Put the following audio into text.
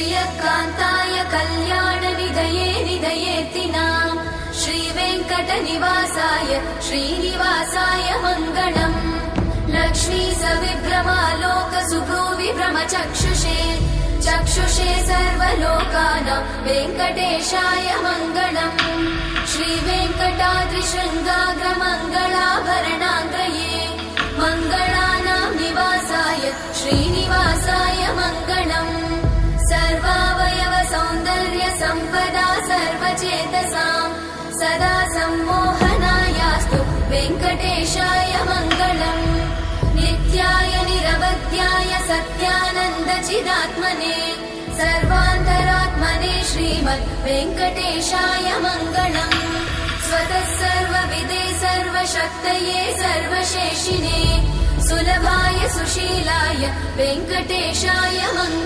श्रियकान्ताय कल्याणनिधये निधयेऽर्तिनाम् श्रीवेङ्कटनिवासाय श्रीनिवासाय मङ्गलम् लक्ष्मी सविभ्रमालोक सुभ्रूविभ्रमचक्षुषे चक्षुषे सर्वलोकानां वेङ्कटेशाय मङ्गलम् श्रीवेङ्कटाद्रिशृङ्गाग्रमङ्गलाभरणाङ्गये मङ्गलानां निवासाय श्रीनिवासाय मङ्गलम् सर्वावयव सौन्दर्य सम्पदा सर्वचेतसां सदा सम्मोहनायास्तु वेङ्कटेशाय मङ्गलम् नित्याय निरवध्याय सत्यानन्दचिदात्मने सर्वान्तरात्मने श्रीमद् वेङ्कटेशाय मङ्गलम् स्वतः सर्वविदे सर्वशक्तये सर्वशेषिने सुलभाय सुशीलाय वेङ्कटेशाय मङ्गलम्।